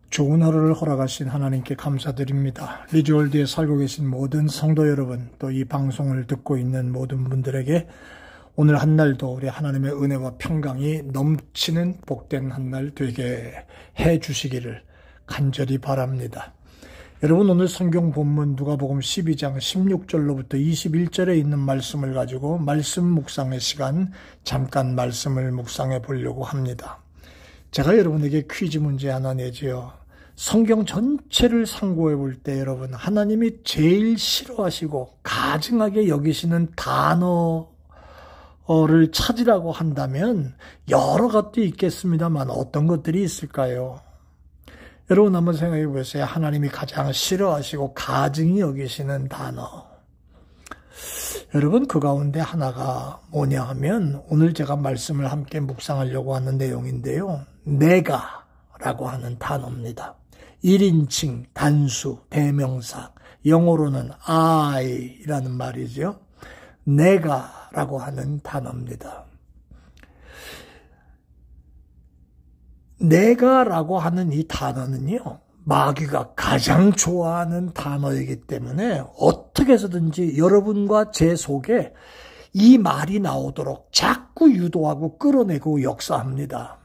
좋은 하루를 허락하신 하나님께 감사드립니다. 리즈월드에 살고 계신 모든 성도 여러분, 또 이 방송을 듣고 있는 모든 분들에게 오늘 한 날도 우리 하나님의 은혜와 평강이 넘치는 복된 한 날 되게 해 주시기를 간절히 바랍니다. 여러분, 오늘 성경 본문 누가복음 12장 16절로부터 21절에 있는 말씀을 가지고 말씀 묵상의 시간 잠깐 말씀을 묵상해 보려고 합니다. 제가 여러분에게 퀴즈 문제 하나 내지요. 성경 전체를 상고해 볼 때 여러분, 하나님이 제일 싫어하시고 가증하게 여기시는 단어를 찾으라고 한다면 여러 것도 있겠습니다만 어떤 것들이 있을까요? 여러분 한번 생각해 보세요. 하나님이 가장 싫어하시고 가증히 여기시는 단어. 여러분, 그 가운데 하나가 뭐냐 하면 오늘 제가 말씀을 함께 묵상하려고 하는 내용인데요. 내가 라고 하는 단어입니다. 1인칭, 단수, 대명사, 영어로는 I라는 말이죠. 내가 라고 하는 단어입니다. 내가 라고 하는 이 단어는요, 마귀가 가장 좋아하는 단어이기 때문에 어떻게 해서든지 여러분과 제 속에 이 말이 나오도록 자꾸 유도하고 끌어내고 역사합니다.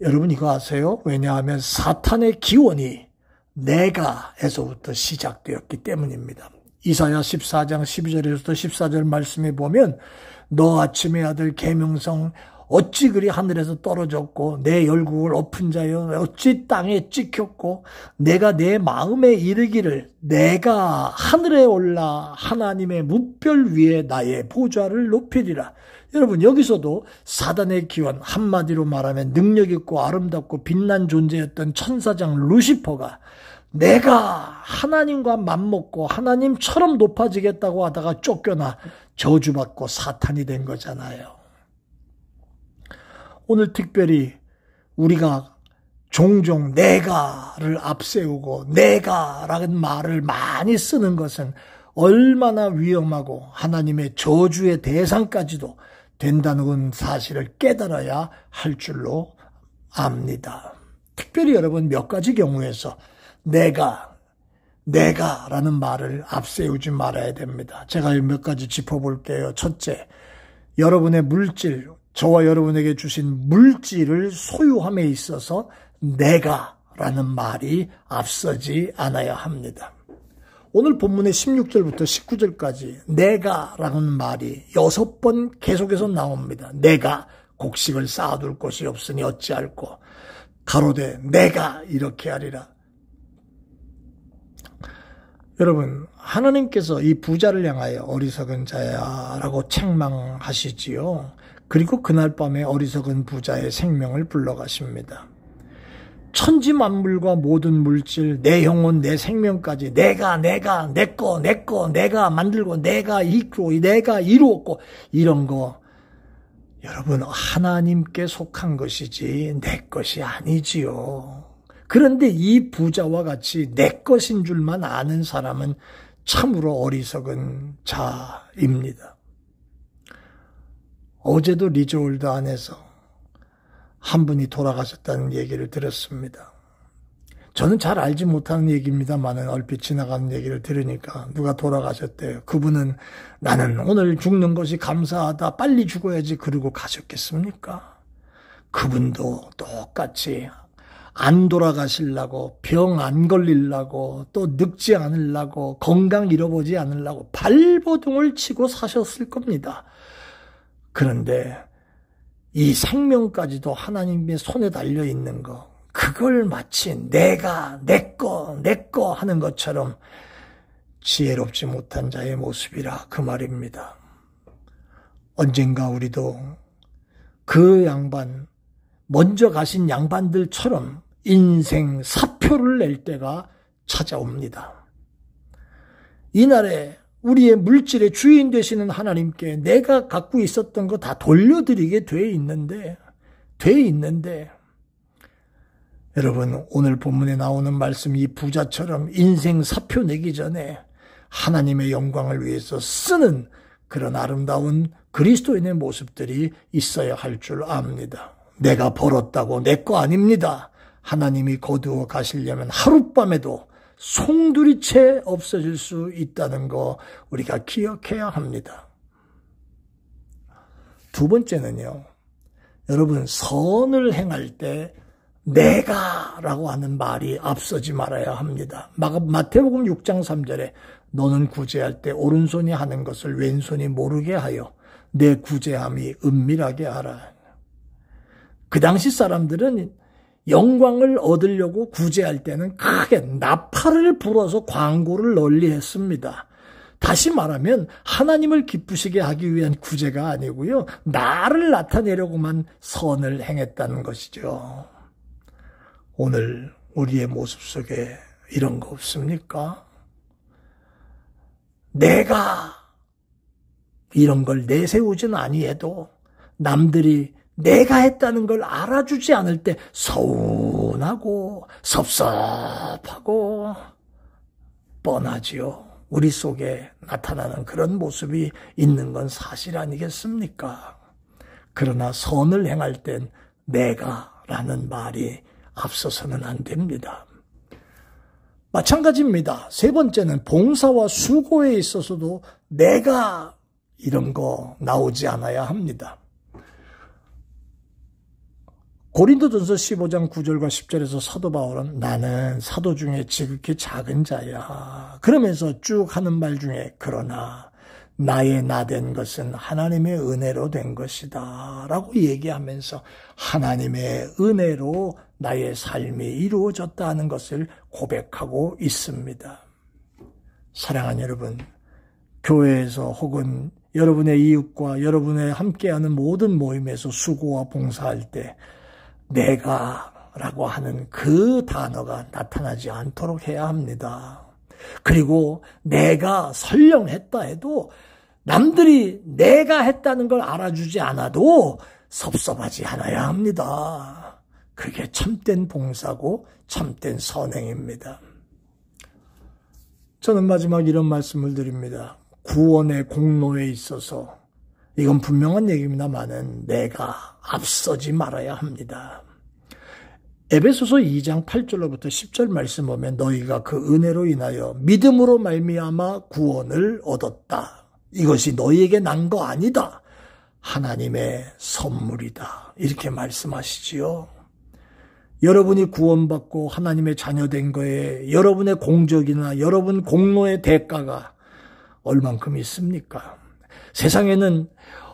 여러분 이거 아세요? 왜냐하면 사탄의 기원이 내가에서부터 시작되었기 때문입니다. 이사야 14장 12절에서부터 14절 말씀에 보면 너 아침의 아들 계명성 어찌 그리 하늘에서 떨어졌고 내 열국을 엎은 자여 어찌 땅에 찍혔고 내가 내 마음에 이르기를 내가 하늘에 올라 하나님의 뭇별 위에 나의 보좌를 높이리라. 여러분 여기서도 사단의 기원, 한마디로 말하면 능력 있고 아름답고 빛난 존재였던 천사장 루시퍼가 내가 하나님과 맞먹고 하나님처럼 높아지겠다고 하다가 쫓겨나 저주받고 사탄이 된 거잖아요. 오늘 특별히 우리가 종종 내가를 앞세우고 내가라는 말을 많이 쓰는 것은 얼마나 위험하고 하나님의 저주의 대상까지도 된다는 사실을 깨달아야 할 줄로 압니다. 특별히 여러분 몇 가지 경우에서 내가라는 말을 앞세우지 말아야 됩니다. 제가 몇 가지 짚어볼게요. 첫째, 여러분의 물질, 저와 여러분에게 주신 물질을 소유함에 있어서 내가라는 말이 앞서지 않아야 합니다. 오늘 본문의 16절부터 19절까지 내가라는 말이 6번 계속해서 나옵니다. 내가 곡식을 쌓아둘 곳이 없으니 어찌할꼬 가로되 내가 이렇게 하리라. 여러분, 하나님께서 이 부자를 향하여 어리석은 자야라고 책망하시지요. 그리고 그날 밤에 어리석은 부자의 생명을 불러가십니다. 천지 만물과 모든 물질, 내 영혼, 내 생명까지 내가, 내꺼, 내가 만들고 내가 이끌고 내가 이루었고 이런 거 여러분 하나님께 속한 것이지 내 것이 아니지요. 그런데 이 부자와 같이 내 것인 줄만 아는 사람은 참으로 어리석은 자입니다. 어제도 리즈월드 안에서 한 분이 돌아가셨다는 얘기를 들었습니다. 저는 잘 알지 못하는 얘기입니다만 얼핏 지나가는 얘기를 들으니까 누가 돌아가셨대요. 그분은 나는 오늘 죽는 것이 감사하다. 빨리 죽어야지 그러고 가셨겠습니까? 그분도 똑같이 안 돌아가시려고 병 안 걸리려고 또 늙지 않으려고 건강 잃어보지 않으려고 발버둥을 치고 사셨을 겁니다. 그런데 이 생명까지도 하나님의 손에 달려있는 거, 그걸 마치 내가, 내꺼 하는 것처럼 지혜롭지 못한 자의 모습이라 그 말입니다. 언젠가 우리도 그 양반, 먼저 가신 양반들처럼 인생 사표를 낼 때가 찾아옵니다. 이날에 우리의 물질의 주인 되시는 하나님께 내가 갖고 있었던 거 다 돌려드리게 돼 있는데 여러분, 오늘 본문에 나오는 말씀, 이 부자처럼 인생 사표 내기 전에 하나님의 영광을 위해서 쓰는 그런 아름다운 그리스도인의 모습들이 있어야 할 줄 압니다. 내가 벌었다고 내 거 아닙니다. 하나님이 거두어 가시려면 하룻밤에도 송두리째 없어질 수 있다는 거 우리가 기억해야 합니다. 두 번째는요, 여러분, 선을 행할 때 내가라고 하는 말이 앞서지 말아야 합니다. 마태복음 6장 3절에 너는 구제할 때 오른손이 하는 것을 왼손이 모르게 하여 내 구제함이 은밀하게 하라. 그 당시 사람들은 영광을 얻으려고 구제할 때는 크게 나팔을 불어서 광고를 널리 했습니다. 다시 말하면 하나님을 기쁘시게 하기 위한 구제가 아니고요, 나를 나타내려고만 선을 행했다는 것이죠. 오늘 우리의 모습 속에 이런 거 없습니까? 내가 이런 걸 내세우진 아니해도 남들이 내가 했다는 걸 알아주지 않을 때 서운하고 섭섭하고 뻔하지요. 우리 속에 나타나는 그런 모습이 있는 건 사실 아니겠습니까? 그러나 선을 행할 땐 내가라는 말이 앞서서는 안 됩니다. 마찬가지입니다. 세 번째는 봉사와 수고에 있어서도 내가 이런 거 나오지 않아야 합니다. 고린도전서 15장 9절과 10절에서 사도 바울은 나는 사도 중에 지극히 작은 자야, 그러면서 쭉 하는 말 중에 그러나 나의 나 된 것은 하나님의 은혜로 된 것이다 라고 얘기하면서 하나님의 은혜로 나의 삶이 이루어졌다는 것을 고백하고 있습니다. 사랑하는 여러분, 교회에서 혹은 여러분의 이웃과 여러분의 함께하는 모든 모임에서 수고와 봉사할 때 내가라고 하는 그 단어가 나타나지 않도록 해야 합니다. 그리고 내가 설령 했다 해도 남들이 내가 했다는 걸 알아주지 않아도 섭섭하지 않아야 합니다. 그게 참된 봉사고 참된 선행입니다. 저는 마지막 이런 말씀을 드립니다. 구원의 공로에 있어서 이건 분명한 얘기입니다만은 내가 앞서지 말아야 합니다. 에베소서 2장 8절로부터 10절 말씀 보면 너희가 그 은혜로 인하여 믿음으로 말미암아 구원을 얻었다. 이것이 너희에게 난 거 아니다. 하나님의 선물이다. 이렇게 말씀하시지요. 여러분이 구원받고 하나님의 자녀된 거에 여러분의 공적이나 여러분 공로의 대가가 얼만큼 있습니까? 세상에는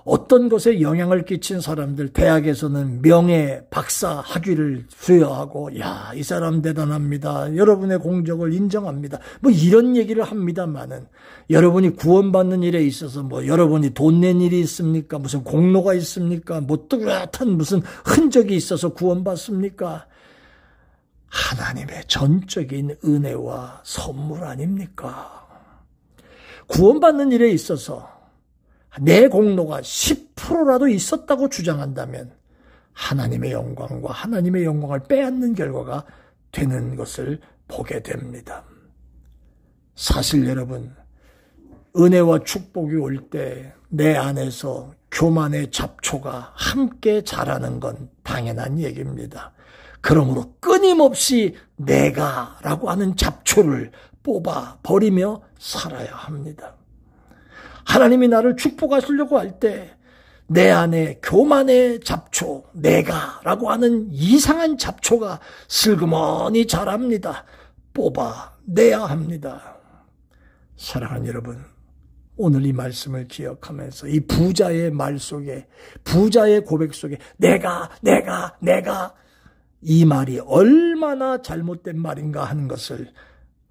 어떤 것에 영향을 끼친 사람들, 대학에서는 명예, 박사, 학위를 수여하고 야, 이 사람 대단합니다. 여러분의 공적을 인정합니다. 뭐 이런 얘기를 합니다만은 여러분이 구원받는 일에 있어서 뭐 여러분이 돈 낸 일이 있습니까? 무슨 공로가 있습니까? 뭐 뚜렷한 무슨 흔적이 있어서 구원받습니까? 하나님의 전적인 은혜와 선물 아닙니까? 구원받는 일에 있어서 내 공로가 10%라도 있었다고 주장한다면 하나님의 영광과 하나님의 영광을 빼앗는 결과가 되는 것을 보게 됩니다. 사실 여러분, 은혜와 축복이 올 때 내 안에서 교만의 잡초가 함께 자라는 건 당연한 얘기입니다. 그러므로 끊임없이 내가라고 하는 잡초를 뽑아 버리며 살아야 합니다. 하나님이 나를 축복하시려고 할 때 내 안에 교만의 잡초, 내가라고 하는 이상한 잡초가 슬그머니 자랍니다. 뽑아내야 합니다. 사랑하는 여러분, 오늘 이 말씀을 기억하면서 이 부자의 말 속에, 부자의 고백 속에 내가 이 말이 얼마나 잘못된 말인가 하는 것을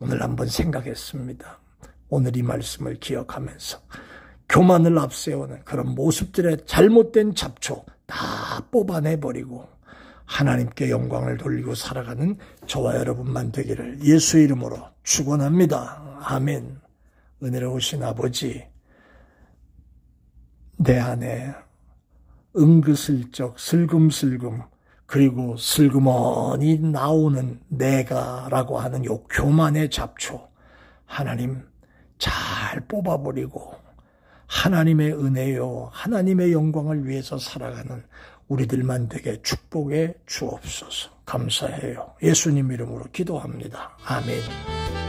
오늘 한번 생각했습니다. 오늘 이 말씀을 기억하면서 교만을 앞세우는 그런 모습들의 잘못된 잡초 다 뽑아내버리고 하나님께 영광을 돌리고 살아가는 저와 여러분만 되기를 예수의 이름으로 축원합니다. 아멘. 은혜로우신 아버지, 내 안에 은근슬쩍 슬금슬금 그리고 슬그머니 나오는 내가라고 하는 요 교만의 잡초, 하나님 잘 뽑아버리고 하나님의 은혜요 하나님의 영광을 위해서 살아가는 우리들만 되게 축복해 주옵소서. 감사해요. 예수님 이름으로 기도합니다. 아멘.